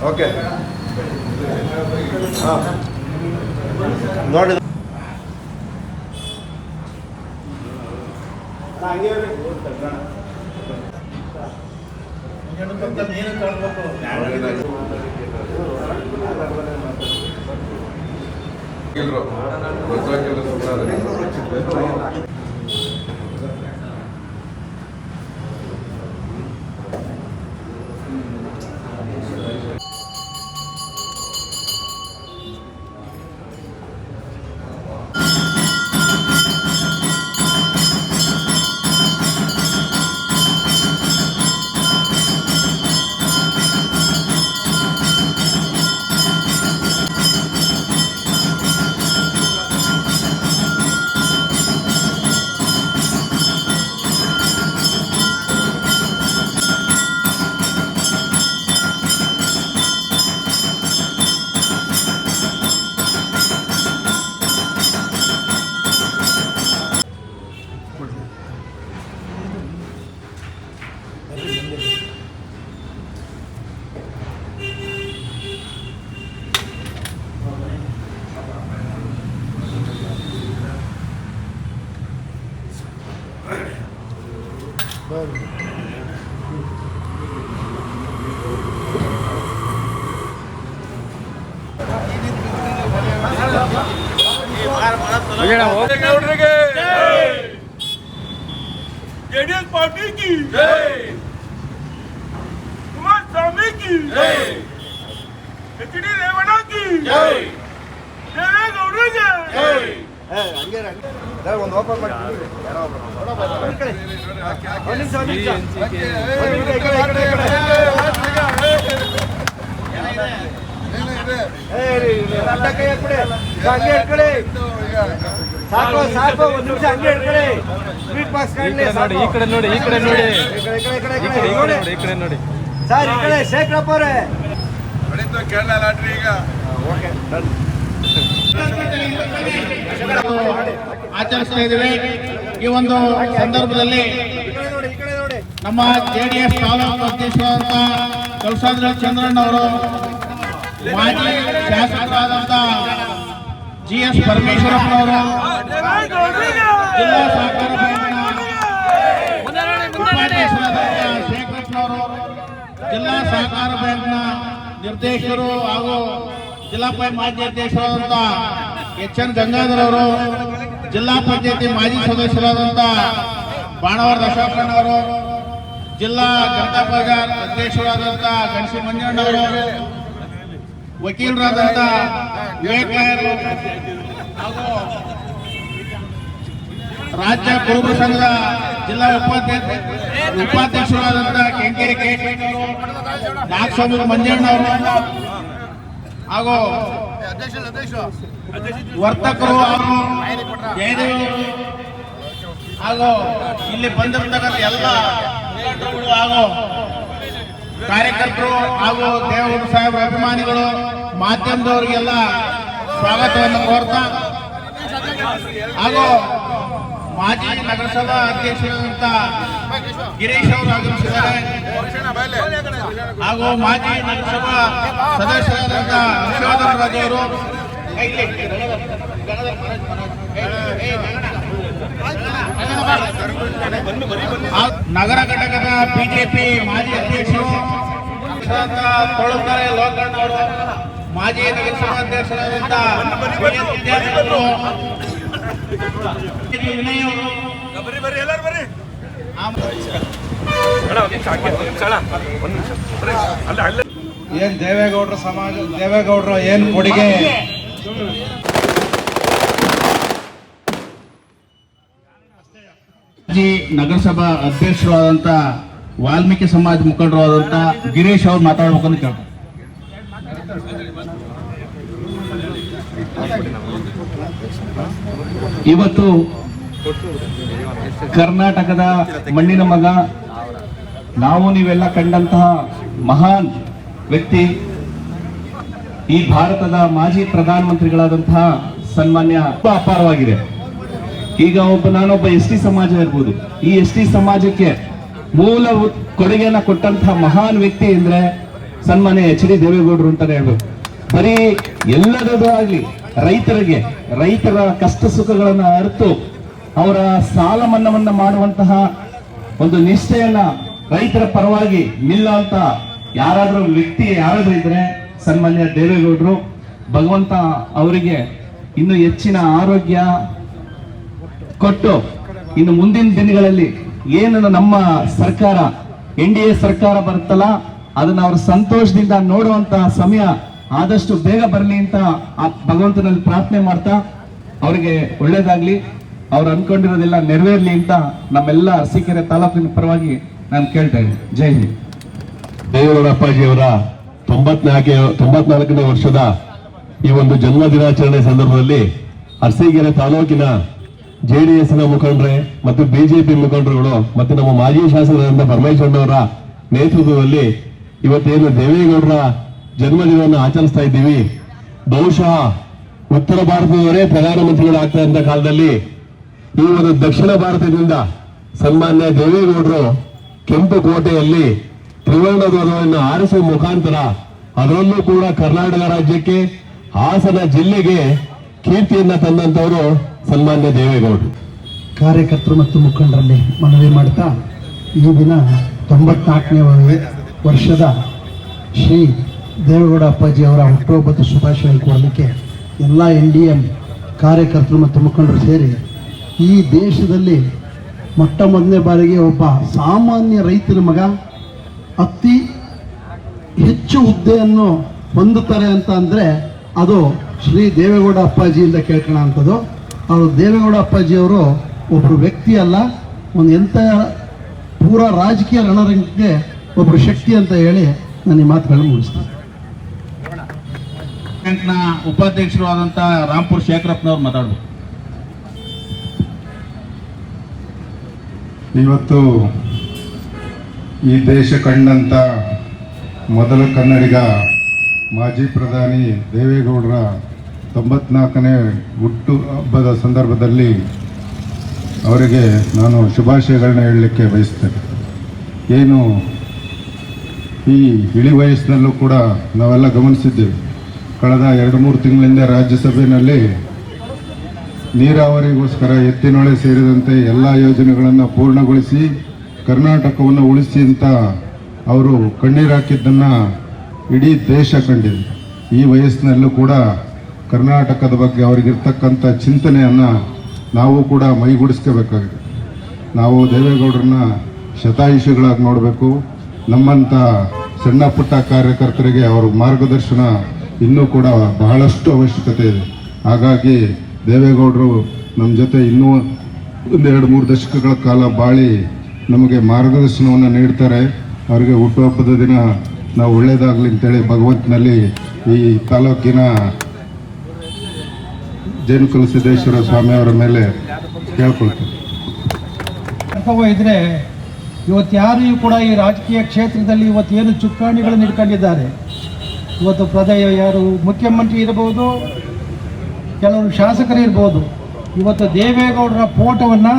Okay ಹಾಂ ನೋಡಿ JDS party की कुमारस्वामी की एचडी रेवಣ್ಣ की ದೇವೇಗೌಡ ಒಂದು ಓಪನ್ ಮಾಡಿ ಸಾಕು ಸಾಕು ಒಂದು ನಿಮಿಷ ಹಂಗೆ ಇಟ್ಕೊಳ್ಳಿ ಸ್ವೀಟ್ ಬಾಕ್ಸ್ ಕಾಣಲಿ ಈ ಕಡೆ ನೋಡಿ ಈ ಕಡೆ ನೋಡಿ ಈ ಕಡೆ ನೋಡಿ ಸರ್ ಈ ಕಡೆ ಶೇಖರಪ್ಪ ಅವರೇ ಕೇರಳ ಲಾಟ್ರಿ ಈಗ ಓಕೆ ಆಚರಿಸ್ತಾ ಇದ್ದೇವೆ. ಈ ಒಂದು ಸಂದರ್ಭದಲ್ಲಿ ನಮ್ಮ ಜೆಡಿಎಸ್ ತಾಲೂಕು ಅಧ್ಯಕ್ಷರಾದಂಥ ಕಳಸಾದ್ರಿ ಚಂದ್ರಣ್ಣವರು, ಮಾಜಿ ಶಾಸಕರಾದಂಥ GS ಪರಮೇಶ್ವರಪ್ಪನವರು, ಜಿಲ್ಲಾ ಸಹಕಾರ ಬ್ಯಾಂಕ್ನ ಉಪಾಧ್ಯಕ್ಷರಾದಂಥ ಶೇಖರಪ್ಪನವರು, ಜಿಲ್ಲಾ ಸಹಕಾರ ಬ್ಯಾಂಕ್ನ ನಿರ್ದೇಶಕರು ಹಾಗೂ ಜಿಲ್ಲಾ ಮಾಜಿ ಅಧ್ಯಕ್ಷರಾದಂಥ HN ಗಂಗಾಧರ್ ಅವರು, ಜಿಲ್ಲಾ ಪಂಚಾಯತಿ ಮಾಜಿ ಸದಸ್ಯರಾದಂಥ ಬಾಣವರದ ಅಶೋಕಣ್ಣವರು, ಜಿಲ್ಲಾ ಜನತಾ ಬಜಾರ್ ಅಧ್ಯಕ್ಷರಾದಂಥ ಗಣಸಿ ಮಂಜಣ್ಣವರು, ವಕೀಲರಾದಂಥ ವಿವೇಕ್ ಲಾಯರು ಹಾಗೂ ರಾಜ್ಯ ಕುರುಬ ಸಂಘದ ಜಿಲ್ಲಾ ಉಪಾಧ್ಯಕ್ಷರಾದಂಥ ಕೆಂಕೇರಿ ಕೇಶವಣ್ಣವರು, ನಾಗಸ್ವಾಮಿ ಮಂಜಣ್ಣವರು ಹಾಗೂ ವರ್ತಕರು ಹಾಗೂ ಜಯದೇವರು ಹಾಗೂ ಇಲ್ಲಿ ಬಂದಿರತಕ್ಕಂಥ ಎಲ್ಲ ಮುಖಂಡರುಗಳು ಹಾಗೂ ಕಾರ್ಯಕರ್ತರು ಹಾಗೂ ದೇವೇಗೌಡ ಸಾಹೇಬರ ಅಭಿಮಾನಿಗಳು, ಮಾಧ್ಯಮದವರಿಗೆಲ್ಲ ಸ್ವಾಗತವನ್ನು ಕೋರ್ತಾ ಹಾಗೂ ಮಾಜಿ ನಗರಸಭಾ ಅಧ್ಯಕ್ಷರಾದಂಥ ಗಿರೀಶ್ ಅವರು ಆಗಮಿಸಿದ್ದಾರೆ ಹಾಗೂ ಮಾಜಿ ನಗರಸಭಾ ಸದಸ್ಯರಾದಂಥ ಹರ್ಷವರ್ಧನ್ ರಾಜ್ ಅವರು, ನಗರ ಘಟಕದ ಬಿಜೆಪಿ ಮಾಜಿ ಅಧ್ಯಕ್ಷರು ತೊಳಕರೆ ಲೋಕಣ್ಣ ಅವರು, ಮಾಜಿ ನಗರಸಭಾ ಅಧ್ಯಕ್ಷರಾದಂಥ ವಿದ್ಯಾರ್ಥಿಗಳು, ವಿನಯ್ ಅವರು, ಏನ್ ದೇವೇಗೌಡರ ಸಮಾಜ, ದೇವೇಗೌಡರ ಏನ್ ಕೊಡುಗೆ ಮಾಜಿ ನಗರಸಭಾ ಅಧ್ಯಕ್ಷರಾದಂಥ ವಾಲ್ಮೀಕಿ ಸಮಾಜ ಮುಖಂಡರಾದಂಥ ಗಿರೀಶ್ ಅವ್ರು ಮಾತಾಡ್ಬೇಕಂತ ಕೇಳ್ತಾರೆ. ಇವತ್ತು ಕರ್ನಾಟಕದ ಮಣ್ಣಿನ ಮಗ, ನಾವು ನೀವೆಲ್ಲ ಕಂಡಂತಹ ಮಹಾನ್ ವ್ಯಕ್ತಿ, ಈ ಭಾರತದ ಮಾಜಿ ಪ್ರಧಾನಮಂತ್ರಿಗಳಾದಂತಹ ಸನ್ಮಾನ್ಯ ಅಪಾರವಾಗಿದೆ. ಈಗ ನಾನೊಬ್ಬ ST ಸಮಾಜ ಇರ್ಬೋದು, ಈ ST ಸಮಾಜಕ್ಕೆ ಮೂಲ ಕೊಡುಗೆಯನ್ನ ಕೊಟ್ಟಂತಹ ಮಹಾನ್ ವ್ಯಕ್ತಿ ಅಂದ್ರೆ ಸನ್ಮಾನ್ಯ ಎಚ್ ಡಿ ದೇವೇಗೌಡರು ಅಂತಾನೆ ಹೇಳ್ಬೇಕು. ಬರೀ ಎಲ್ಲದೂ ಆಗ್ಲಿ ರೈತರ ಕಷ್ಟ ಸುಖಗಳನ್ನ ಅರಿತು ಅವರ ಸಾಲ ಮನ್ನಾವನ್ನ ಮಾಡುವಂತಹ ಒಂದು ನಿಷ್ಠೆಯನ್ನ ರೈತರ ಪರವಾಗಿ ನಿಲ್ಲುವಂತ ಯಾರಾದ್ರೂ ವ್ಯಕ್ತಿ ಯಾರಾದ್ರೂ ಇದ್ರೆ ಸನ್ಮಾನ್ಯ ದೇವೇಗೌಡರು. ಭಗವಂತ ಅವರಿಗೆ ಇನ್ನು ಹೆಚ್ಚಿನ ಆರೋಗ್ಯ ಕೊಟ್ಟು ಇನ್ನು ಮುಂದಿನ ದಿನಗಳಲ್ಲಿ ಏನು ನಮ್ಮ ಸರ್ಕಾರ NDA ಸರ್ಕಾರ ಬರುತ್ತಲ್ಲ ಅದನ್ನ ಅವರು ಸಂತೋಷದಿಂದ ನೋಡುವಂತಹ ಸಮಯ ಆದಷ್ಟು ಬೇಗ ಬರಲಿ ಅಂತ ಆ ಭಗವಂತನಲ್ಲಿ ಪ್ರಾರ್ಥನೆ ಮಾಡ್ತಾ ಅವರಿಗೆ ಒಳ್ಳೇದಾಗ್ಲಿ, ಅವ್ರು ಅನ್ಕೊಂಡಿರೋದೆಲ್ಲ ನೆರವೇರ್ಲಿ ಅಂತ ನಮ್ಮೆಲ್ಲ ಅರಸೀಕೆರೆ ತಾಲೂಕಿನ ಪರವಾಗಿ ನಾನು ಕೇಳ್ತಾ ಇದ್ದೀನಿ. ಜೈ ಹಿಂದ್. ದೇವೇಗೌಡ ಅಪ್ಪಾಜಿಯವರ 94ನೇ ವರ್ಷದ ಈ ಒಂದು ಜನ್ಮ ದಿನಾಚರಣೆ ಸಂದರ್ಭದಲ್ಲಿ ಅರಸೀಕೆರೆ ತಾಲೂಕಿನ JDS ನ ಮುಖಂಡರೇ ಮತ್ತು ಬಿಜೆಪಿ ಮುಖಂಡರುಗಳು ಮತ್ತು ನಮ್ಮ ಮಾಜಿ ಶಾಸಕರಾದಂತಹ ಪರಮೇಶ್ವರನವರ ನೇತೃತ್ವದಲ್ಲಿ ಇವತ್ತೇನು ದೇವೇಗೌಡರ ಜನ್ಮದಿನವನ್ನು ಆಚರಿಸ್ತಾ ಇದ್ದೀವಿ. ಬಹುಶಃ ಉತ್ತರ ಭಾರತದವರೇ ಪ್ರಧಾನಮಂತ್ರಿಗಳಾಗ್ತಾ ಇದ್ದ ಕಾಲದಲ್ಲಿ ಈ ಒಂದು ದಕ್ಷಿಣ ಭಾರತದಿಂದ ಸನ್ಮಾನ್ಯ ದೇವೇಗೌಡರು ಕೆಂಪು ಕೋಟೆಯಲ್ಲಿ ತ್ರಿವರ್ಣ ಧ್ವಜವನ್ನು ಆರಿಸುವ ಮುಖಾಂತರ ಅದರಲ್ಲೂ ಕೂಡ ಕರ್ನಾಟಕ ರಾಜ್ಯಕ್ಕೆ ಹಾಸನ ಜಿಲ್ಲೆಗೆ ಕೀರ್ತಿಯನ್ನ ತಂದಂತವರು ಸನ್ಮಾನ್ಯ ದೇವೇಗೌಡರು. ಕಾರ್ಯಕರ್ತರು ಮತ್ತು ಮುಖಂಡರಲ್ಲಿ ಮನವಿ ಮಾಡ್ತಾ ಈ ದಿನ 94ನೇ ವರ್ಷದ ಶ್ರೀ ದೇವೇಗೌಡ ಅಪ್ಪಾಜಿ ಅವರ ಹುಟ್ಟುಹಬ್ಬದ ಶುಭಾಶಯ ಕೋರಲಿಕ್ಕೆ ಎಲ್ಲ NDM ಕಾರ್ಯಕರ್ತರು ಮತ್ತು ಮುಖಂಡರು ಸೇರಿ ಈ ದೇಶದಲ್ಲಿ ಮೊಟ್ಟ ಮೊದಲನೇ ಬಾರಿಗೆ ಒಬ್ಬ ಸಾಮಾನ್ಯ ರೈತರ ಮಗ ಅತಿ ಹೆಚ್ಚು ಹುದ್ದೆಯನ್ನು ಹೊಂದುತ್ತಾರೆ ಅಂತ ಅಂದರೆ ಅದು ಶ್ರೀ ದೇವೇಗೌಡ ಅಪ್ಪಾಜಿಯಿಂದ ಕೇಳ್ಕೊಳ್ಳೋ ಅಂಥದ್ದು. ಅವರು ದೇವೇಗೌಡ ಅಪ್ಪಾಜಿಯವರು ಒಬ್ಬರು ವ್ಯಕ್ತಿ ಅಲ್ಲ, ಒಂದು ಎಂಥ ಪೂರ ರಾಜಕೀಯ ರಣರಂಗಕ್ಕೆ ಒಬ್ಬರು ಶಕ್ತಿ ಅಂತ ಹೇಳಿ ನಾನು ಈ ಮಾತುಗಳನ್ನು ಮುಗಿಸ್ತೀನಿ. ಬ್ಯಾಂಕ್ನ ಉಪಾಧ್ಯಕ್ಷರು ಆದಂತ ರಾಂಪುರ್ ಶೇಖರಪ್ಪನವ್ರು ಮಾತಾಡ್ಬೇಕು. ಇವತ್ತು ಈ ದೇಶ ಕಂಡಂಥ ಮೊದಲ ಕನ್ನಡಿಗ ಮಾಜಿ ಪ್ರಧಾನಿ ದೇವೇಗೌಡರ 94ನೇ ಹುಟ್ಟು ಹಬ್ಬದ ಸಂದರ್ಭದಲ್ಲಿ ಅವರಿಗೆ ನಾನು ಶುಭಾಶಯಗಳನ್ನ ಹೇಳಲಿಕ್ಕೆ ಬಯಸ್ತೇನೆ. ಏನು ಈ ಇಳಿ ವಯಸ್ಸಿನಲ್ಲೂ ಕೂಡ ನಾವೆಲ್ಲ ಗಮನಿಸಿದ್ದೇವೆ. ಕಳೆದ 2-3 ತಿಂಗಳಿಂದ ರಾಜ್ಯಸಭೆಯಲ್ಲಿ ನೀರಾವರಿಗೋಸ್ಕರ ಎತ್ತಿನೊಳೆ ಸೇರಿದಂತೆ ಎಲ್ಲ ಯೋಜನೆಗಳನ್ನು ಪೂರ್ಣಗೊಳಿಸಿ ಕರ್ನಾಟಕವನ್ನು ಉಳಿಸಿ ಅಂತ ಅವರು ಕಣ್ಣೀರು ಹಾಕಿದ್ದನ್ನು ಇಡೀ ದೇಶ ಕಂಡಿದೆ. ಈ ವಯಸ್ಸಿನಲ್ಲೂ ಕೂಡ ಕರ್ನಾಟಕದ ಬಗ್ಗೆ ಅವರಿಗಿರ್ತಕ್ಕಂಥ ಚಿಂತನೆಯನ್ನು ನಾವು ಕೂಡ ಮೈಗೂಡಿಸ್ಕೋಬೇಕಾಗಿದೆ. ನಾವು ದೇವೇಗೌಡರನ್ನ ಶತಾಯುಷಿಗಳಾಗಿ ನೋಡಬೇಕು. ನಮ್ಮಂಥ ಸಣ್ಣ ಪುಟ್ಟ ಕಾರ್ಯಕರ್ತರಿಗೆ ಅವರ ಮಾರ್ಗದರ್ಶನ ಇನ್ನೂ ಕೂಡ ಬಹಳಷ್ಟು ಅವಶ್ಯಕತೆ ಇದೆ. ಹಾಗಾಗಿ ದೇವೇಗೌಡರು ನಮ್ಮ ಜೊತೆ ಇನ್ನೂ 1-2-3 ದಶಕಗಳ ಕಾಲ ಬಾಳಿ ನಮಗೆ ಮಾರ್ಗದರ್ಶನವನ್ನು ನೀಡ್ತಾರೆ. ಅವರಿಗೆ ಹುಟ್ಟುಹಬ್ಬದ ದಿನ ನಾವು ಒಳ್ಳೆಯದಾಗಲಿ ಅಂತೇಳಿ ಭಗವಂತನಲ್ಲಿ ಈ ತಾಲೂಕಿನ ಜೇನುಕಲ್ ಸಿದ್ದೇಶ್ವರ ಸ್ವಾಮಿಯವರ ಮೇಲೆ ಕೇಳ್ಕೊಳ್ತೀನಿ. ಇದ್ರೆ ಇವತ್ತು ಯಾರು ಕೂಡ ಈ ರಾಜಕೀಯ ಕ್ಷೇತ್ರದಲ್ಲಿ ಇವತ್ತೇನು ಚುಕ್ಕಾಣಿಗಳನ್ನು ಇಟ್ಕೊಂಡಿದ್ದಾರೆ, ಇವತ್ತು ಯಾರು ಮುಖ್ಯಮಂತ್ರಿ ಇರಬಹುದು, ಕೆಲವರು ಶಾಸಕರು ಇರ್ಬೋದು, ಇವತ್ತು ದೇವೇಗೌಡರ ಫೋಟೋವನ್ನು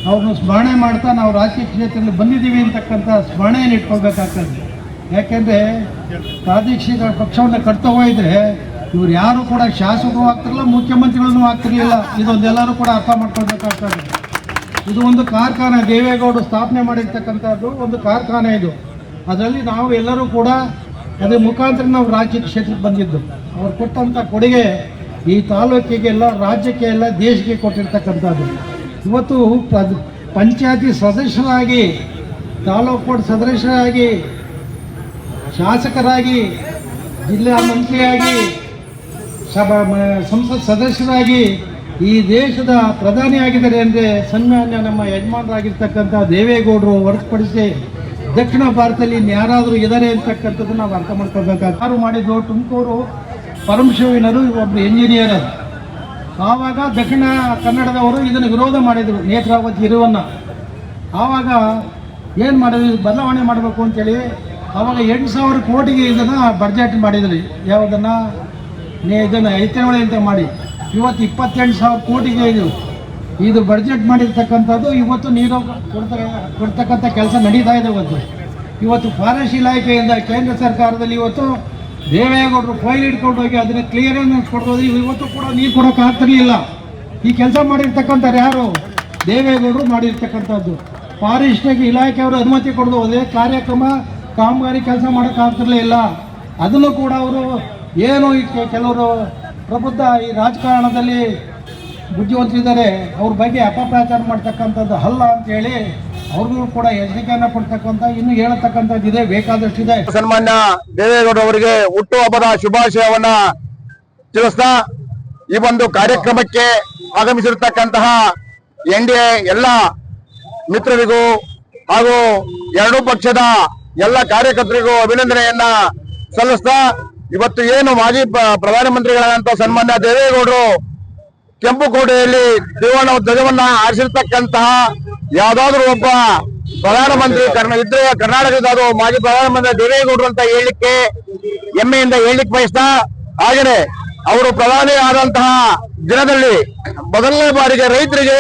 ಅವ್ರನ್ನ ಸ್ಮರಣೆ ಮಾಡ್ತಾ ನಾವು ರಾಜಕೀಯ ಕ್ಷೇತ್ರದಲ್ಲಿ ಬಂದಿದ್ದೀವಿ ಅಂತಕ್ಕಂಥ ಸ್ಮರಣೆಯನ್ನು ಇಟ್ಕೊಳ್ಬೇಕಾಗ್ತದೆ. ಯಾಕೆಂದರೆ ಪ್ರಾದೇಶಿಕ ಪಕ್ಷವನ್ನು ಕಟ್ತಾ ಹೋಯಿದ್ರೆ ಇವ್ರು ಯಾರು ಕೂಡ ಶಾಸಕರು ಆಗ್ತಿರಲಿಲ್ಲ, ಮುಖ್ಯಮಂತ್ರಿಗಳೂ ಆಗ್ತಿರಲಿಲ್ಲ. ಇದೊಂದೆಲ್ಲರೂ ಕೂಡ ಅರ್ಥ ಮಾಡ್ಕೊಳ್ಬೇಕಾಗ್ತದೆ. ಇದು ಒಂದು ಕಾರ್ಖಾನೆ, ದೇವೇಗೌಡರು ಸ್ಥಾಪನೆ ಮಾಡಿರ್ತಕ್ಕಂಥದ್ದು ಒಂದು ಕಾರ್ಖಾನೆ ಇದು. ಅದರಲ್ಲಿ ನಾವು ಎಲ್ಲರೂ ಕೂಡ ಅದ್ರ ಮುಖಾಂತರ ನಾವು ರಾಜಕೀಯ ಕ್ಷೇತ್ರಕ್ಕೆ ಬಂದಿದ್ದು. ಅವ್ರು ಕೊಟ್ಟಂಥ ಕೊಡುಗೆ ಈ ತಾಲೂಕಿಗೆ ಎಲ್ಲ, ರಾಜ್ಯಕ್ಕೆ ಎಲ್ಲ, ದೇಶಕ್ಕೆ ಕೊಟ್ಟಿರ್ತಕ್ಕಂಥದ್ದು. ಇವತ್ತು ಪಂಚಾಯತಿ ಸದಸ್ಯರಾಗಿ, ತಾಲೂಕು ಬೋರ್ಡ್ ಸದಸ್ಯರಾಗಿ, ಶಾಸಕರಾಗಿ, ಜಿಲ್ಲಾ ಮಂತ್ರಿಯಾಗಿ, ಸಂಸತ್ ಸದಸ್ಯರಾಗಿ ಈ ದೇಶದ ಪ್ರಧಾನಿ ಆಗಿದ್ದಾರೆ ಅಂದರೆ ಸನ್ಮಾನ್ಯ ನಮ್ಮ ಯಜಮಾನರಾಗಿರ್ತಕ್ಕಂಥ ದೇವೇಗೌಡರು ಹೊರತುಪಡಿಸಿ ದಕ್ಷಿಣ ಭಾರತದಲ್ಲಿ ಇನ್ಯಾರಾದರೂ ಇದ್ದಾರೆ ಅಂತಕ್ಕಂಥದ್ದು ನಾವು ಅರ್ಥ ಮಾಡ್ಕೊಳ್ಬೇಕಾಗ್ತದೆ. ಯಾರು ಮಾಡಿದ್ದು ತುಮಕೂರು ಪರಮಶಿವನರು ಒಬ್ಬರು ಇಂಜಿನಿಯರ್. ಆವಾಗ ದಕ್ಷಿಣ ಕನ್ನಡದವರು ಇದನ್ನು ವಿರೋಧ ಮಾಡಿದರು, ನೇತ್ರಾವತಿ ಇರುವನ್ನು. ಆವಾಗ ಏನು ಮಾಡಿದ್ವಿ, ಬದಲಾವಣೆ ಮಾಡಬೇಕು ಅಂತೇಳಿ ಆವಾಗ 8,000 ಕೋಟಿಗೆ ಇದನ್ನು ಬಡ್ಜೆಟ್ ಮಾಡಿದ್ರಿ. ಯಾವುದನ್ನು ಇದನ್ನು ಎತ್ತಿನೊಳೆ ಅಂತ ಮಾಡಿ ಇವತ್ತು 28,000 ಕೋಟಿಗೆ ಇದು ಬಡ್ಜೆಟ್ ಮಾಡಿರ್ತಕ್ಕಂಥದ್ದು. ಇವತ್ತು ನೀರು ಕೊಡ್ತಕ್ಕಂಥ ಕೆಲಸ ನಡೀತಾ ಇದೆ. ಇವತ್ತು ಇವತ್ತು ಫಾರೆಸ್ಟ್ ಇಲಾಖೆಯಿಂದ ಕೇಂದ್ರ ಸರ್ಕಾರದಲ್ಲಿ ಇವತ್ತು ದೇವೇಗೌಡರು ಫೈಲ್ ಇಟ್ಕೊಂಡು ಹೋಗಿ ಅದನ್ನು ಕ್ಲಿಯರೆನ್ಸ್ ಕೊಡೋದು ಇವತ್ತು ಕೂಡ ನೀರು ಕೊಡೋಕೆ ಆಗ್ತಿರ್ಲಿಲ್ಲ. ಈ ಕೆಲಸ ಮಾಡಿರ್ತಕ್ಕಂಥವ್ರು ಯಾರು? ದೇವೇಗೌಡರು ಮಾಡಿರ್ತಕ್ಕಂಥದ್ದು. ಫಾರೆಸ್ಟ್ಗೆ ಇಲಾಖೆಯವರು ಅನುಮತಿ ಕೊಡೋದು ಹೋದರೆ ಕಾರ್ಯಕ್ರಮ ಕಾಮಗಾರಿ ಕೆಲಸ ಮಾಡೋಕ್ಕಾಗ್ತಿರ್ಲಿಲ್ಲ. ಅದನ್ನು ಕೂಡ ಅವರು ಏನು ಕೆಲವರು ಪ್ರಬುದ್ಧ ಈ ರಾಜಕಾರಣದಲ್ಲಿ ಬುದ್ಧಿವಂತರಿದ್ದಾರೆ, ಅವ್ರ ಬಗ್ಗೆ ಅಪಪ್ರಚಾರ ಮಾಡ್ತಕ್ಕಂಥದ್ದು ಅಲ್ಲ ಅಂತೇಳಿ ಅವ್ರಿಗೂ ಕೂಡ ಎಚ್ಚರಿಕೆಯನ್ನು ಕೊಡ್ತಕ್ಕಂಥ ಇನ್ನು ಹೇಳತಕ್ಕಂಥದ್ದು ಇದೆ, ಬೇಕಾದಷ್ಟಿದೆ. ಸನ್ಮಾನ್ಯ ದೇವೇಗೌಡ ಅವರಿಗೆ ಹುಟ್ಟುಹಬ್ಬದ ಶುಭಾಶಯವನ್ನ ತಿಳಿಸ್ತಾ ಈ ಒಂದು ಕಾರ್ಯಕ್ರಮಕ್ಕೆ ಆಗಮಿಸಿರ್ತಕ್ಕಂತಹ NDA ಎಲ್ಲ ಮಿತ್ರರಿಗೂ ಹಾಗೂ ಎರಡೂ ಪಕ್ಷದ ಎಲ್ಲ ಕಾರ್ಯಕರ್ತರಿಗೂ ಅಭಿನಂದನೆಯನ್ನ ಸಲ್ಲಿಸ್ತಾ, ಇವತ್ತು ಏನು ಮಾಜಿ ಪ್ರಧಾನಮಂತ್ರಿಗಳಾದಂತ ಸನ್ಮಾನ್ಯ ದೇವೇಗೌಡರು ಕೆಂಪುಕೋಟೆಯಲ್ಲಿ ತ್ರಿವರ್ಣ ಧ್ವಜವನ್ನ ಆರಿಸಿರ್ತಕ್ಕಂತಹ ಯಾವ್ದಾದ್ರು ಒಬ್ಬ ಪ್ರಧಾನಮಂತ್ರಿ ಇದ್ರೆ ಕರ್ನಾಟಕದ ಅದು ಮಾಜಿ ಪ್ರಧಾನಮಂತ್ರಿ ದೇವೇಗೌಡರು ಅಂತ ಹೇಳಲಿಕ್ಕೆ ಹೆಮ್ಮೆಯಿಂದ ಹೇಳಲಿಕ್ಕೆ ಬಯಸ್ತಾ, ಹಾಗೆಯೇ ಅವರು ಪ್ರಧಾನಿ ಆದಂತಹ ದಿನದಲ್ಲಿ ಮೊದಲನೇ ಬಾರಿಗೆ ರೈತರಿಗೆ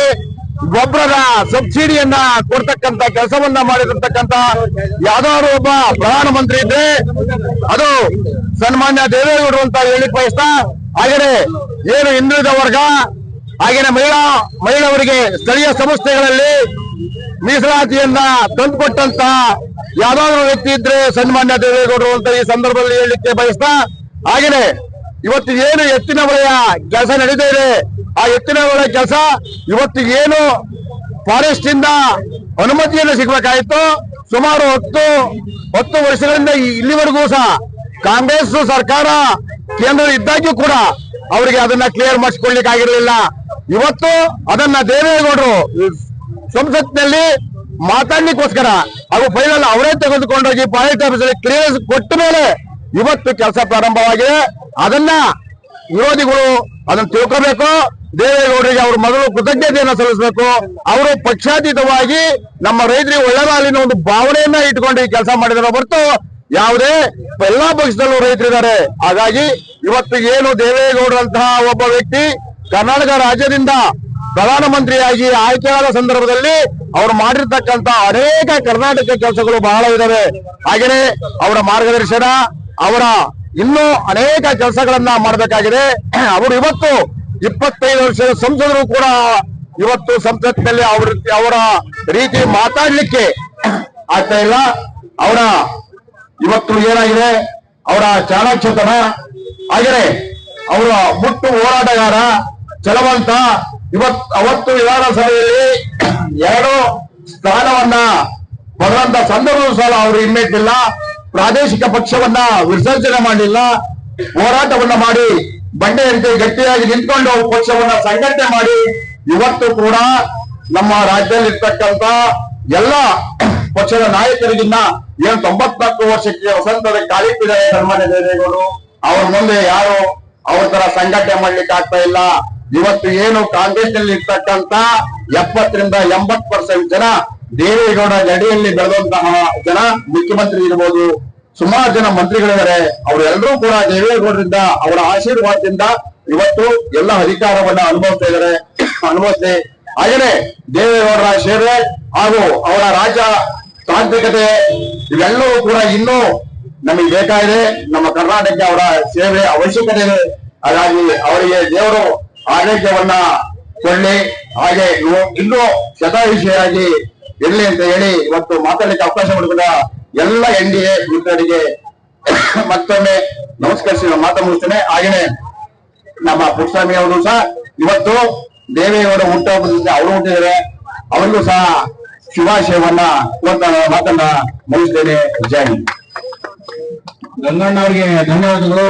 ಗೊಬ್ಬರದ ಸಬ್ಸಿಡಿಯನ್ನ ಕೊಡ್ತಕ್ಕಂತ ಕೆಲಸವನ್ನ ಮಾಡಿರ್ತಕ್ಕಂತ ಯಾವ್ದಾದ್ರು ಒಬ್ಬ ಪ್ರಧಾನಮಂತ್ರಿ ಇದ್ರೆ ಅದು ಸನ್ಮಾನ್ಯ ದೇವೇಗೌಡರು ಅಂತ ಹೇಳಿಕ್ ಬಯಸ್ತಾ, ಹಾಗೆಯೇ ಏನು ಹಿಂದುಳಿದ ವರ್ಗ ಹಾಗೆಯೇ ಮಹಿಳೆಯರಿಗೆ ಸ್ಥಳೀಯ ಸಂಸ್ಥೆಗಳಲ್ಲಿ ಮೀಸಲಾತಿಯನ್ನ ತಂದುಕೊಟ್ಟಂತ ಯಾವ್ದಾದ್ರು ವ್ಯಕ್ತಿ ಇದ್ರೆ ಸನ್ಮಾನ್ಯ ದೇವೇಗೌಡರು ಅಂತ ಈ ಸಂದರ್ಭದಲ್ಲಿ ಹೇಳಲಿಕ್ಕೆ ಬಯಸ್ತಾ, ಹಾಗೆಯೇ ಇವತ್ತು ಏನು ಎತ್ತಿನ ಹೊಳೆಯ ಕೆಲಸ ನಡೀತಾ ಇದೆ, ಆ ಎತ್ತಿನ ಹೊಳೆಯ ಕೆಲಸ ಇವತ್ತು ಏನು ಫಾರೆಸ್ಟ್ ಇಂದ ಅನುಮತಿಯನ್ನು ಸಿಗಬೇಕಾಯಿತು ಸುಮಾರು 10 ವರ್ಷಗಳಿಂದ ಇಲ್ಲಿವರೆಗೂ ಸಹ ಕಾಂಗ್ರೆಸ್ ಸರ್ಕಾರ ಕೇಂದ್ರ ಇದ್ದಾಗ್ಯೂ ಕೂಡ ಅವರಿಗೆ ಅದನ್ನ ಕ್ಲಿಯರ್ ಮಾಡಿಸ್ಕೊಳ್ಲಿಕ್ಕೆ ಆಗಿರಲಿಲ್ಲ. ಇವತ್ತು ಅದನ್ನ ದೇವೇಗೌಡರು ಸಂಸತ್ನಲ್ಲಿ ಮಾತಾಡ್ಲಿಕ್ಕೋಸ್ಕರ ಹಾಗೂ ಫೈನಲ್ ಅವರೇ ತೆಗೆದುಕೊಂಡೋಗಿ ಪಾಲಿಟ್ ಆಫೀಸಲ್ಲಿ ಕ್ಲಿಯರೆನ್ಸ್ ಕೊಟ್ಟ ಮೇಲೆ ಇವತ್ತು ಕೆಲಸ ಪ್ರಾರಂಭವಾಗಿದೆ. ಅದನ್ನ ವಿರೋಧಿಗಳು ಅದನ್ನ ತಿಳ್ಕೋಬೇಕು. ದೇವೇಗೌಡರಿಗೆ ಅವರು ಮೊದಲು ಕೃತಜ್ಞತೆಯನ್ನು ಸಲ್ಲಿಸಬೇಕು. ಅವರು ಪಕ್ಷಾತೀತವಾಗಿ ನಮ್ಮ ರೈತರಿಗೆ ಒಳ್ಳೆದಾಲಿನ ಒಂದು ಭಾವನೆಯನ್ನ ಇಟ್ಕೊಂಡು ಈ ಕೆಲಸ ಮಾಡಿದಾರೆ ಹೊರತು ಯಾವುದೇ ಎಲ್ಲಾ ಪಕ್ಷದಲ್ಲೂ ರೈತರಿದ್ದಾರೆ. ಹಾಗಾಗಿ ಇವತ್ತು ಏನು ದೇವೇಗೌಡರಂತಹ ಒಬ್ಬ ವ್ಯಕ್ತಿ ಕರ್ನಾಟಕ ರಾಜ್ಯದಿಂದ ಪ್ರಧಾನಮಂತ್ರಿಯಾಗಿ ಆಯ್ಕೆಯಾದ ಸಂದರ್ಭದಲ್ಲಿ ಅವರು ಮಾಡಿರ್ತಕ್ಕಂತ ಅನೇಕ ಕರ್ನಾಟಕ ಕೆಲಸಗಳು ಬಹಳ ಇದಾವೆ. ಹಾಗೆಯೇ ಅವರ ಮಾರ್ಗದರ್ಶನ, ಅವರ ಇನ್ನೂ ಅನೇಕ ಕೆಲಸಗಳನ್ನ ಮಾಡಬೇಕಾಗಿದೆ. ಅವರು ಇವತ್ತು 25 ವರ್ಷದ ಸಂಸದರು ಕೂಡ ಇವತ್ತು ಸಂಸತ್ತಿನಲ್ಲಿ ಅವರ ರೀತಿ ಮಾತಾಡ್ಲಿಕ್ಕೆ ಆಗ್ತಾ ಇಲ್ಲ. ಅವರ ಇವತ್ತು ಏನಾಗಿದೆ ಅವರ ಚಾಣಾಕ್ಷತನ, ಹಾಗೆಯೇ ಅವರ ಮುಟ್ಟು ಹೋರಾಟಗಾರ ಚಲವಂತ. ಅವತ್ತು ವಿಧಾನಸಭೆಯಲ್ಲಿ 2 ಸ್ಥಾನವನ್ನ ಬರುವಂತ ಸಂದರ್ಭ ಸಹ ಅವರು ಹಿಮ್ಮೆಟ್ಟಿಲ್ಲ, ಪ್ರಾದೇಶಿಕ ಪಕ್ಷವನ್ನ ವಿಸರ್ಜನೆ ಮಾಡಲಿಲ್ಲ, ಹೋರಾಟವನ್ನ ಮಾಡಿ ಬಂಡೆಯಂತೆ ಗಟ್ಟಿಯಾಗಿ ನಿಂತ್ಕೊಂಡು ಪಕ್ಷವನ್ನ ಸಂಘಟನೆ ಮಾಡಿ ಇವತ್ತು ಕೂಡ ನಮ್ಮ ರಾಜ್ಯದಲ್ಲಿ ಇರ್ತಕ್ಕಂತ ಎಲ್ಲ ಪಕ್ಷದ ನಾಯಕರಿಗಿನ್ನ ಏನು 94 ವರ್ಷಕ್ಕೆ ವಸಂತದ ಕಾಲಿಟ್ಟಿದ್ದಾರೆ ಸನ್ಮಾನ್ಯ ದೇವೇಗೌಡರು. ಅವ್ರ ಮುಂದೆ ಯಾರು ಅವ್ರ ತರ ಸಂಘಟನೆ ಮಾಡ್ಲಿಕ್ಕೆ ಆಗ್ತಾ ಇಲ್ಲ. ಇವತ್ತು ಏನು ಕಾಂಗ್ರೆಸ್ ನಲ್ಲಿ ಇರ್ತಕ್ಕಂತ 70 ರಿಂದ 80% ಜನ ದೇವೇಗೌಡ ಗಡಿಯಲ್ಲಿ ಬೆಳೆದಂತಹ ಜನ, ಮುಖ್ಯಮಂತ್ರಿ ಇರ್ಬೋದು, ಸುಮಾರು ಜನ ಮಂತ್ರಿಗಳಿದ್ದಾರೆ. ಅವರೆಲ್ಲರೂ ಕೂಡ ದೇವೇಗೌಡರಿಂದ ಅವರ ಆಶೀರ್ವಾದದಿಂದ ಇವತ್ತು ಎಲ್ಲ ಅಧಿಕಾರವನ್ನ ಅನುಭವಿಸ್ಲಿ. ಹಾಗೆಯೇ ದೇವೇಗೌಡರ ಸೇವೆ ಹಾಗೂ ಅವರ ರಾಜ್ಯ ತಾಂತ್ರಿಕತೆ ಇವೆಲ್ಲವೂ ಕೂಡ ಇನ್ನೂ ನಮಗೆ ಬೇಕಾಗಿದೆ. ನಮ್ಮ ಕರ್ನಾಟಕಕ್ಕೆ ಅವರ ಸೇವೆ ಅವಶ್ಯಕತೆ ಇದೆ. ಹಾಗಾಗಿ ಅವರಿಗೆ ದೇವರು ಆರೋಗ್ಯವನ್ನ ಕೊಳ್ಳಿ, ಹಾಗೆ ಇನ್ನೂ ಶತಾಯುಷಿಯಾಗಿ ಇರಲಿ ಅಂತ ಹೇಳಿ ಇವತ್ತು ಮಾತಾಡಲಿಕ್ಕೆ ಅವಕಾಶ ಮಾಡಿಕೊಂಡ ಎಲ್ಲ NDA ಮಿತ್ರರಿಗೆ ಮತ್ತೊಮ್ಮೆ ನಮಸ್ಕರಿಸಿ ಮಾತು ಮುಗಿಸ್ತೇನೆ. ಹಾಗೆಯೇ ನಮ್ಮ ಪುಟ್ಟಸ್ವಾಮಿ ಅವರು ಸಹ ಇವತ್ತು ದೇವೇಗೌಡ ಹುಟ್ಟುಹಬ್ಬದಿಂದ ಅವರು ಹುಟ್ಟಿದ್ದಾರೆ, ಅವರಿಗೂ ಸಹ ಶುಭಾಶಯವನ್ನ ಮಾತನ್ನ ಮುಗಿಸ್ತೇನೆ. ಜೈ ಹಿಂದ್. ಗಂಗಣ್ಣ ಅವರಿಗೆ ಧನ್ಯವಾದಗಳು.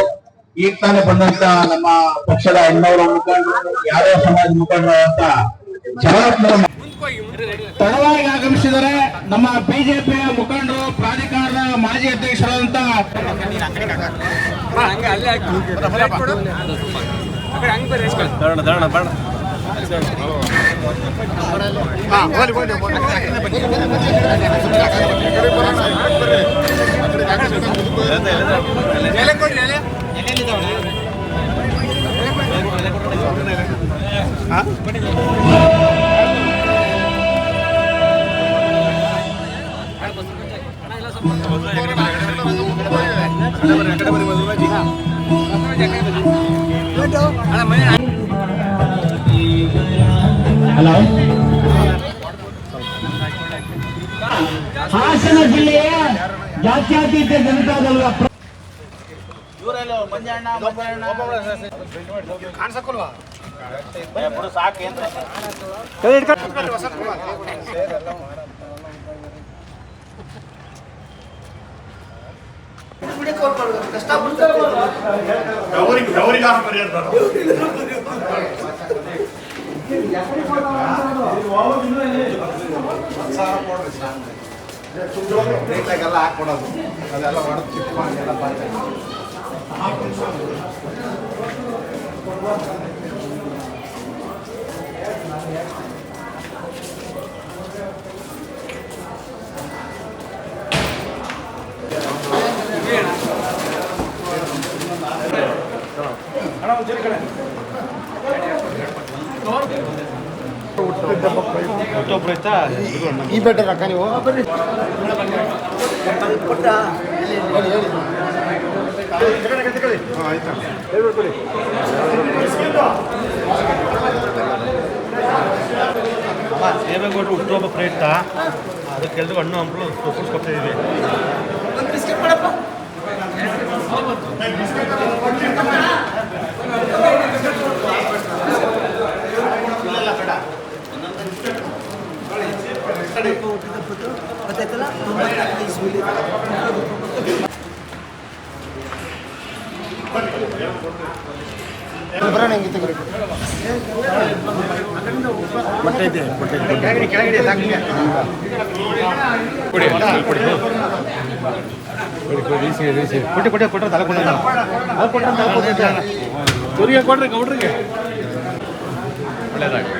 ಈಗ ತಾನೇ ಬಂದಂತ ನಮ್ಮ ಪಕ್ಷದ ಇನ್ನವರ ಮುಖಂಡರು, ಯಾರ್ಯಾವ ಸಮಾಜ ಮುಖಂಡರು ಅಂತ ತಡವಾಗಿ ಆಗಮಿಸಿದರೆ ನಮ್ಮ ಬಿಜೆಪಿಯ ಮುಖಂಡರು, ಪ್ರಾಧಿಕಾರದ ಮಾಜಿ ಅಧ್ಯಕ್ಷರಾದಂತ ಹಲೋ, ಹಾಸನ ಜಿಲ್ಲೆಯ ಜಾತ್ಯತೀತ ಜನತಾದಳ ಈ ಬೆಟ್ಟದ ಅಕ್ಕ ನೀವು ದೇವೇಗೌಡರು ಹುಟ್ಟುಹಬ್ಬ ಪ್ರಯುಕ್ತ ಅದಕ್ಕೆ ಎಲ್ರಿಗೂ ಹಣ್ಣು ಹಂಪಲು ಕೊಡ್ತಾ ಇದೀವಿ. ಕೊಟ್ಟರೆ ತಲೆ ಕೊಡ್ರಿ ಗೌಡ್ರಿಗೆ ಒಳ್ಳೇದಾಗಿ.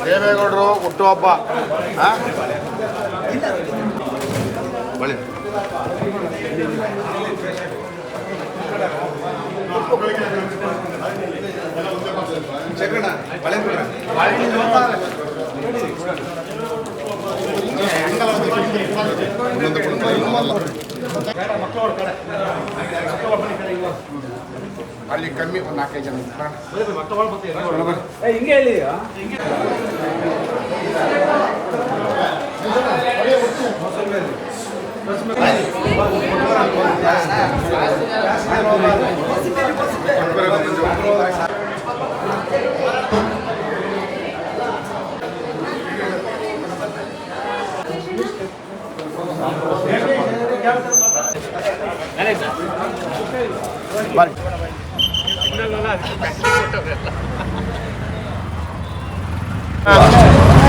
ದೇವೇಗೌಡರು ಹುಟ್ಟುಹಬ್ಬ ಅಲ್ಲಿ ಕಮ್ಮಿ ಒಂದು 4-5 ಜನ ಹಿಂಗೆ ಹೇಳಿ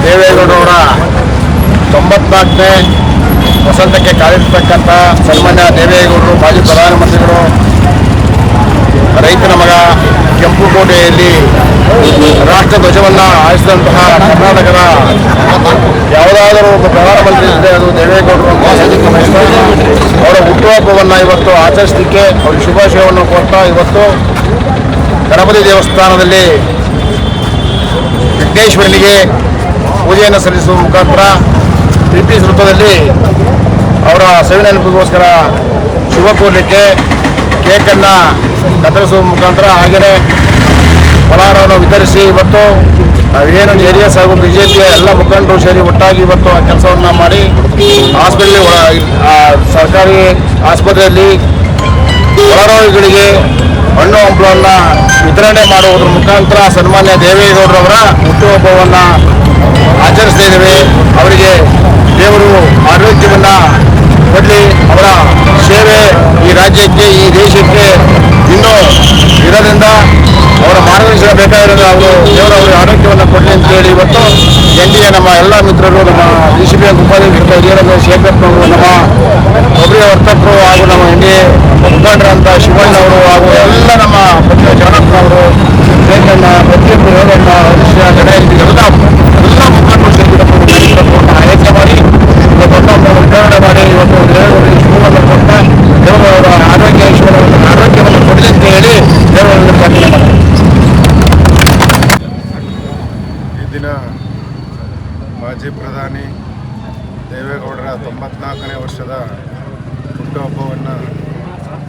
ದೇವೇಗೌಡರವರ 94ನೇ ವಸಂತಕ್ಕೆ ಕಾಲಿರ್ತಕ್ಕಂಥ ಸನ್ಮಾನ್ಯ ದೇವೇಗೌಡರು ಮಾಜಿ ಪ್ರಧಾನಮಂತ್ರಿಗಳು ರೈತನ ಮಗ ಕೆಂಪುಕೋಟೆಯಲ್ಲಿ ರಾಷ್ಟ್ರ ಧ್ವಜವನ್ನು ಹಾರಿಸಿದಂತಹ ಕರ್ನಾಟಕದ ಯಾವುದಾದರೂ ಒಬ್ಬ ಪ್ರಧಾನಮಂತ್ರಿ ಇದ್ದರೆ ಅದು ದೇವೇಗೌಡರು ಅಂತ ಹೇಳಲಿಕ್ಕೆ ಬಯಸ್ತಾರೆ. ಅವರ ಹುಟ್ಟುಹಬ್ಬವನ್ನು ಇವತ್ತು ಆಚರಿಸಲಿಕ್ಕೆ ಅವ್ರ ಶುಭಾಶಯವನ್ನು ಕೊಡ್ತಾ ಇವತ್ತು ಗಣಪತಿ ದೇವಸ್ಥಾನದಲ್ಲಿ ವಿಘ್ನೇಶ್ವರನಿಗೆ ಪೂಜೆಯನ್ನು ಸಲ್ಲಿಸುವ ಮುಖಾಂತರ ಪಿಪಿ ವೃತ್ತದಲ್ಲಿ ಅವರ ಸವಿನೆನಪಿಗೋಸ್ಕರ ಶುಭ ಕೋರಲಿಕ್ಕೆ ಕೇಕನ್ನು ಕತ್ತರಿಸುವ ಮುಖಾಂತರ ಹಾಗೆಯೇ ಫಲಾಹಾರವನ್ನು ವಿತರಿಸಿ ಇವತ್ತು ನಾವೇನು ಜೆಡಿಎಸ್ ಹಾಗೂ ಬಿಜೆಪಿಯ ಎಲ್ಲ ಮುಖಂಡರು ಸೇರಿ ಒಟ್ಟಾಗಿ ಇವತ್ತು ಆ ಕೆಲಸವನ್ನು ಮಾಡಿ ಸರ್ಕಾರಿ ಆಸ್ಪತ್ರೆಯಲ್ಲಿ ಒಳರೋಗಿಗಳಿಗೆ ಹಣ್ಣು ಹಂಪಲನ್ನು ವಿತರಣೆ ಮಾಡುವುದರ ಮುಖಾಂತರ ಸನ್ಮಾನ್ಯ ದೇವೇಗೌಡರವರ ಹುಟ್ಟುಹಬ್ಬವನ್ನು ಆಚರಿಸ್ತಾ ಇದ್ದೇವೆ. ಅವರಿಗೆ ದೇವರು ಆರೋಗ್ಯವನ್ನು ಕೊಡಲಿ. ಅವರ ಸೇವೆ ಈ ರಾಜ್ಯಕ್ಕೆ, ಈ ದೇಶಕ್ಕೆ ಇನ್ನೂ ಇರೋದ್ರಿಂದ ಅವರ ಮಾರ್ಗದರ್ಶನ ಬೇಕಾಗಿರೋದು. ಅವರು ದೇವರು ಅವರಿಗೆ ಆರೋಗ್ಯವನ್ನು ಕೊಡಲಿ ಅಂತೇಳಿ ಇವತ್ತು NDA ನಮ್ಮ ಎಲ್ಲ ಮಿತ್ರರು, ನಮ್ಮ DCP ಉಪಾಧ್ಯಕ್ಷರು ಹಿರಿಯರು, ಶೇಖರಪ್ಪನವರು, ನಮ್ಮ ಒಬ್ಬರೇ ವರ್ತಕರು ಹಾಗೂ ನಮ್ಮ NDA ಮುಖಂಡರಂತ ಶಿವಣ್ಣ ಅವರು ಹಾಗೂ ಎಲ್ಲ ನಮ್ಮ ಪಕ್ಷದ ಜಾನಪ್ಪನವರು, ರೇಖಣ್ಣ, ಪ್ರತಿಯೊಬ್ಬರು ಹೇಳಣ್ಣ, ಹರೀಶ್, ಗಣೇಶ್ ಎಲ್ಲ ಮುಖಂಡರು ಸೇರಿಕೊಂಡು ಆಯ್ಕೆ ಮಾಡಿ ಇವತ್ತು ವಿಚಾರಣೆ ಮಾಡಿ ಇವತ್ತು ದೇವರಲ್ಲಿ ಶಿವವನ್ನು ಕೊಟ್ಟ ದೇವರವರ ಆರೋಗ್ಯವನ್ನು ಕೊಡಲಿ ಅಂತ ಹೇಳಿ ದೇವರಲ್ಲಿ ಪ್ರಾರ್ಥನೆ ಮಾಡ್ತಾರೆ. ಈ ದಿನ ಮಾಜಿ ಪ್ರಧಾನಿ ದೇವೇಗೌಡರ 94ನೇ ವರ್ಷದ ಹುಟ್ಟುಹಬ್ಬವನ್ನು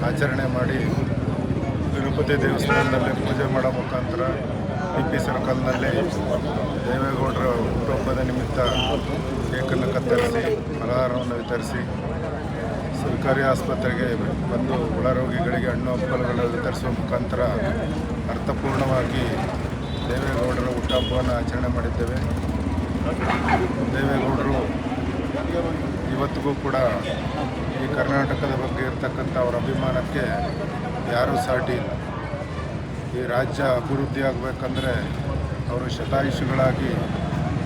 ಆಚರಣೆ ಮಾಡಿ ತಿರುಪತಿ ದೇವಸ್ಥಾನದಲ್ಲಿ ಪೂಜೆ ಮಾಡೋ ಮುಖಾಂತರ BP ಸರ್ಕಲ್ನಲ್ಲಿ ದೇವೇಗೌಡರ ಹುಟ್ಟುಹಬ್ಬದ ನಿಮಿತ್ತ ಕೇಕನ್ನು ಕತ್ತರಿಸಿ ಫಲಹಾರವನ್ನು ವಿತರಿಸಿ ಸರ್ಕಾರಿ ಆಸ್ಪತ್ರೆಗೆ ಬಂದು ಒಳರೋಗಿಗಳಿಗೆ ಹಣ್ಣು ಹಂಪಲುಗಳನ್ನು ವಿತರಿಸುವ ಮುಖಾಂತರ ಅರ್ಥಪೂರ್ಣವಾಗಿ ದೇವೇಗೌಡರ ಹುಟ್ಟುಹಬ್ಬವನ್ನು ಆಚರಣೆ ಮಾಡಿದ್ದೇವೆ. ದೇವೇಗೌಡರು ಇವತ್ತಿಗೂ ಕೂಡ ಈ ಕರ್ನಾಟಕದ ಬಗ್ಗೆ ಇರತಕ್ಕಂಥ ಅವರ ಅಭಿಮಾನಕ್ಕೆ ಯಾರೂ ಸಾಟಿ ಇಲ್ಲ. ಈ ರಾಜ್ಯ ಅಭಿವೃದ್ಧಿ ಆಗಬೇಕಂದ್ರೆ ಅವರು ಶತಾಯುಷಿಗಳಾಗಿ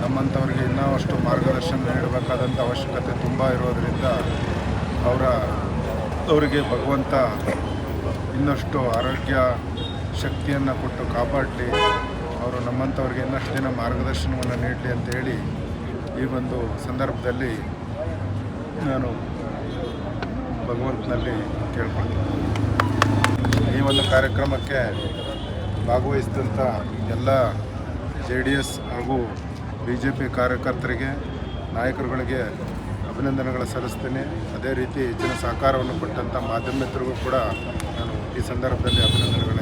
ನಮ್ಮಂಥವ್ರಿಗೆ ಇನ್ನಷ್ಟು ಮಾರ್ಗದರ್ಶನ ನೀಡಬೇಕಾದಂಥ ಅವಶ್ಯಕತೆ ತುಂಬ ಇರೋದರಿಂದ ಅವರಿಗೆ ಭಗವಂತ ಇನ್ನಷ್ಟು ಆರೋಗ್ಯ ಶಕ್ತಿಯನ್ನು ಕೊಟ್ಟು ಕಾಪಾಡಲಿ, ಅವರು ನಮ್ಮಂಥವ್ರಿಗೆ ಇನ್ನಷ್ಟು ದಿನ ಮಾರ್ಗದರ್ಶನವನ್ನು ನೀಡಲಿ ಅಂತೇಳಿ ಈ ಒಂದು ಸಂದರ್ಭದಲ್ಲಿ ನಾನು ಭಗವಂತನಲ್ಲಿ ಕೇಳ್ಕೊಳ್ತೀನಿ. ಈ ಒಂದು ಕಾರ್ಯಕ್ರಮಕ್ಕೆ ಭಾಗವಹಿಸಿದಂಥ ಎಲ್ಲ JDS ಹಾಗೂ BJP ಕಾರ್ಯಕರ್ತರಿಗೆ, ನಾಯಕರುಗಳಿಗೆ ಅಭಿನಂದನೆಗಳು ಸಲ್ಲಿಸ್ತೀನಿ. ಅದೇ ರೀತಿ ಹೆಚ್ಚಿನ ಸಹಕಾರವನ್ನು ಕೊಟ್ಟಂಥ ಮಾಧ್ಯಮ ಮಿತ್ರರಿಗೂ ಕೂಡ ನಾನು ಈ ಸಂದರ್ಭದಲ್ಲಿ ಅಭಿನಂದನೆಗಳನ್ನು